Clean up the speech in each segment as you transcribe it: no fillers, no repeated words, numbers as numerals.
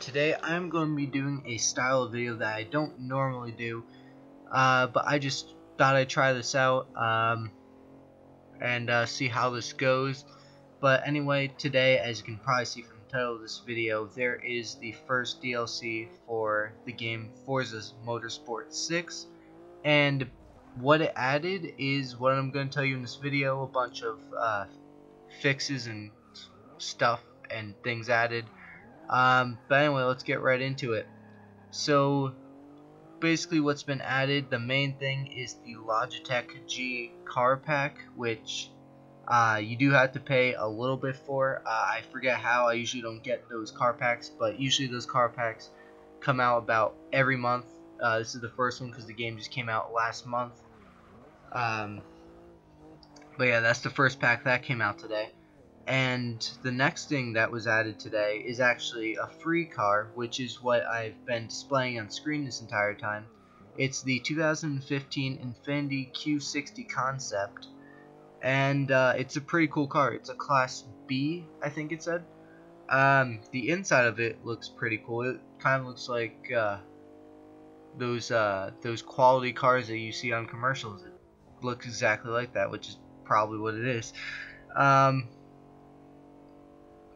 and today I'm going to be doing a style of video that I don't normally do, but I just thought I'd try this out and see how this goes. But anyway, today, as you can probably see from the title of this video, there is the first DLC for the game Forza Motorsport 6, and what it added is what I'm going to tell you in this video, a bunch of fixes and stuff and things added. But anyway, let's get right into it. So basically what's been added, the main thing is the Logitech G car pack, which you do have to pay a little bit for. I forget how. I usually don't get those car packs, but usually those car packs come out about every month. This is the first one because the game just came out last month. But yeah, that's the first pack that came out today. And the next thing that was added today is actually a free car, which is what I've been displaying on screen this entire time. It's the 2015 INFINITI Q60 concept, and it's a pretty cool car. It's a Class B, I think it said. The inside of it looks pretty cool. It kind of looks like those quality cars that you see on commercials. It looks exactly like that, which is probably what it is.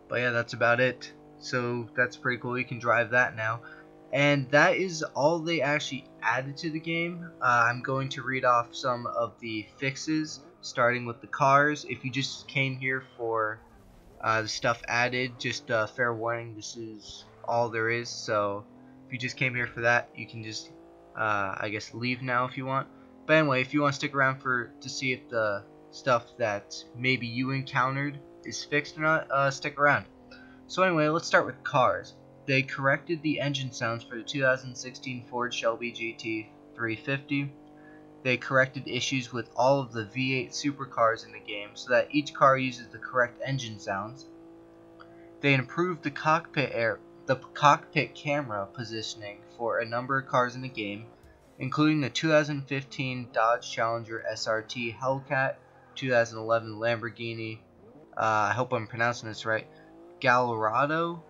But yeah, that's about it. So that's pretty cool. You can drive that now. And that is all they actually added to the game. I'm going to read off some of the fixes, starting with the cars. If you just came here for the stuff added, just fair warning, this is all there is. So if you just came here for that, you can just, I guess, leave now if you want. But anyway, if you want to stick around to see if the stuff that maybe you encountered is fixed or not, stick around. So anyway, let's start with cars. They corrected the engine sounds for the 2016 Ford Shelby GT 350. They corrected issues with all of the V8 supercars in the game so that each car uses the correct engine sounds. They improved the cockpit camera positioning for a number of cars in the game, including the 2015 Dodge Challenger SRT Hellcat, 2011 Lamborghini, I hope I'm pronouncing this right, Gallardo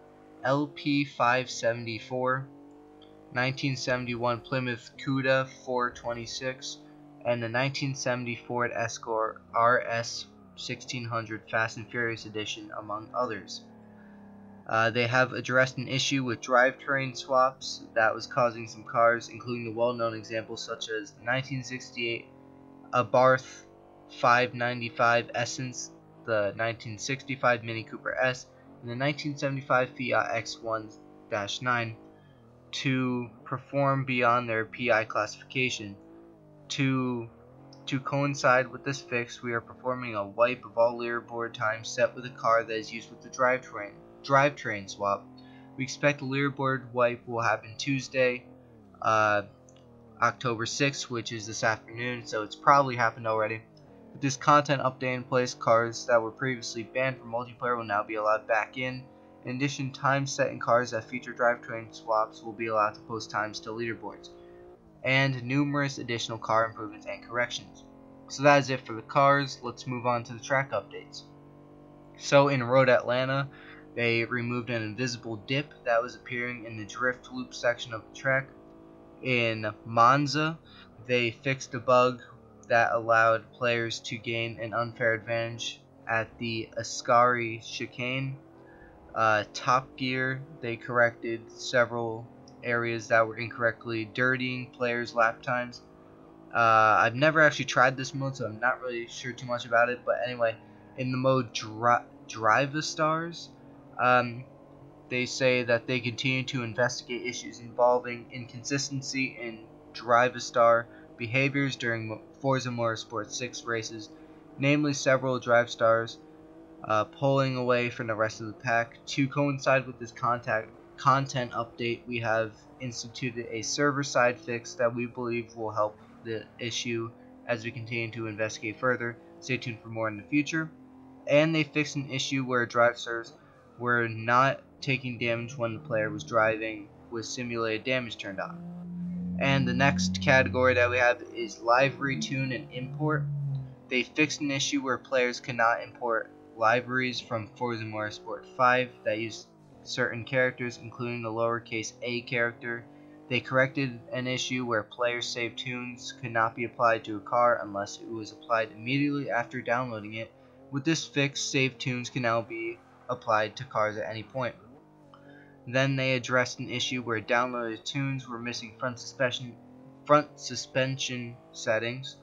LP574, 1971 Plymouth Cuda 426, and the 1970 Ford Escort RS 1600 Fast and Furious Edition, among others. They have addressed an issue with drivetrain swaps that was causing some cars, including the well-known examples such as the 1968 Abarth 595 Essence, the 1965 Mini Cooper S, and the 1975 Fiat X1-9 to perform beyond their PI classification. To coincide with this fix, we are performing a wipe of all leaderboard times set with a car that is used with the drivetrain swap. We expect the leaderboard wipe will happen Tuesday, October 6th, which is this afternoon, so it's probably happened already. With this content update in place, cars that were previously banned from multiplayer will now be allowed back in. In addition, times set in cars that feature drivetrain swaps will be allowed to post times to leaderboards, and numerous additional car improvements and corrections. So that is it for the cars. Let's move on to the track updates. So in Road Atlanta, they removed an invisible dip that was appearing in the drift loop section of the track. In Monza, they fixed a bug that allowed players to gain an unfair advantage at the Ascari chicane. Top Gear, they corrected several areas that were incorrectly dirtying players' lap times. I've never actually tried this mode, so I'm not really sure too much about it, but anyway, in the mode Drive-A-Stars, they say that they continue to investigate issues involving inconsistency in Drive-A-Star behaviors during Forza Motorsport 6 races, namely several drive stars pulling away from the rest of the pack. To coincide with this content update, we have instituted a server-side fix that we believe will help the issue as we continue to investigate further. Stay tuned for more in the future. And they fixed an issue where drive stars were not taking damage when the player was driving with simulated damage turned on. And the next category that we have is livery tune and import. They fixed an issue where players cannot import liveries from Forza Motorsport 5 that use certain characters, including the lowercase a character. They corrected an issue where players' saved tunes could not be applied to a car unless it was applied immediately after downloading it. With this fix, saved tunes can now be applied to cars at any point. Then they addressed an issue where downloaded tunes were missing front suspension settings.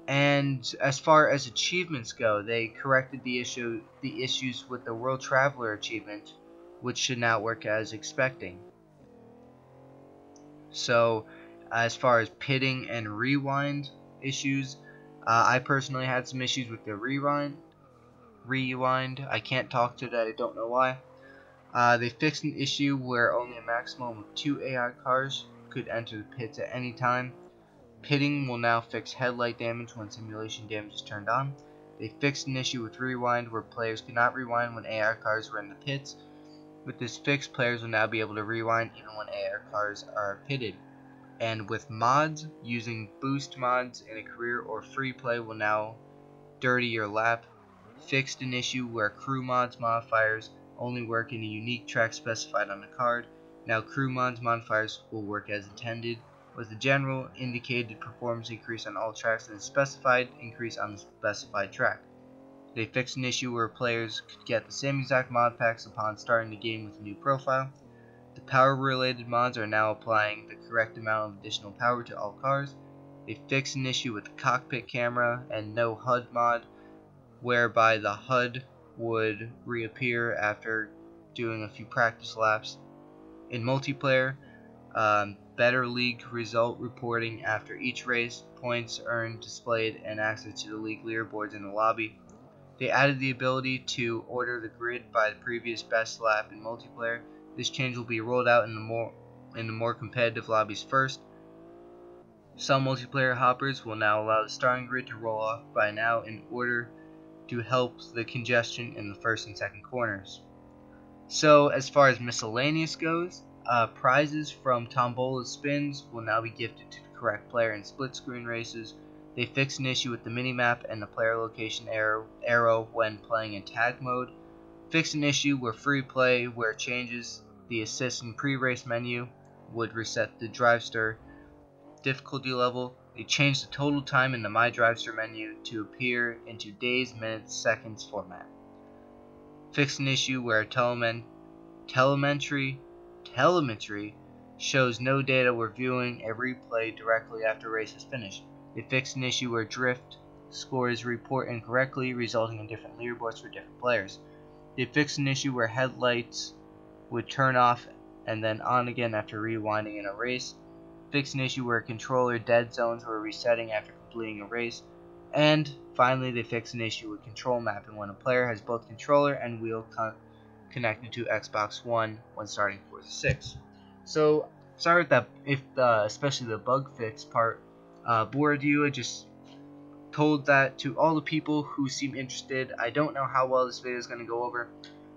And as far as achievements go, they corrected the issues with the World Traveler achievement, which should now work as expecting. So, as far as pitting and rewind issues, I personally had some issues with the rewind. I can't talk today, I don't know why. They fixed an issue where only a maximum of 2 AI cars could enter the pits at any time. Pitting will now fix headlight damage when simulation damage is turned on. They fixed an issue with rewind where players could not rewind when AI cars were in the pits. With this fix, players will now be able to rewind even when AI cars are pitted. And with mods, using boost mods in a career or free play will now dirty your lap. Fixed an issue where crew mods modifiers only work in a unique track specified on the card. Now crew mods modifiers will work as intended, with a general indicated performance increase on all tracks and a specified increase on the specified track. They fixed an issue where players could get the same exact mod packs upon starting the game with a new profile. The power related mods are now applying the correct amount of additional power to all cars. They fixed an issue with the cockpit camera and no HUD mod, whereby the HUD would reappear after doing a few practice laps. In multiplayer, better league result reporting after each race, points earned displayed, and access to the league leaderboards in the lobby. They added the ability to order the grid by the previous best lap in multiplayer. This change will be rolled out in the more competitive lobbies first. Some multiplayer hoppers will now allow the starting grid to roll off by now in order to help the congestion in the first and second corners. So as far as miscellaneous goes, prizes from Tombola spins will now be gifted to the correct player in split screen races. They fixed an issue with the minimap and the player location arrow when playing in tag mode. Fixed an issue where free play where changes the assist and pre-race menu would reset the drivester difficulty level. They changed the total time in the My Drivester menu to appear into days, minutes, seconds format. Fixed an issue where telemetry shows no data when viewing a replay directly after race is finished. They fixed an issue where drift scores report incorrectly, resulting in different leaderboards for different players. They fixed an issue where headlights would turn off and then on again after rewinding in a race. Fixed an issue where controller dead zones were resetting after completing a race. And finally, they fixed an issue with control mapping when a player has both controller and wheel connected to Xbox One when starting Forza 6. So, sorry that if especially the bug fix part bored you. I just told that to all the people who seem interested. I don't know how well this video is going to go over.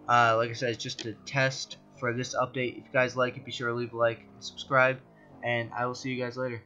Like I said, it's just a test for this update. If you guys like it, be sure to leave a like and subscribe, and I will see you guys later.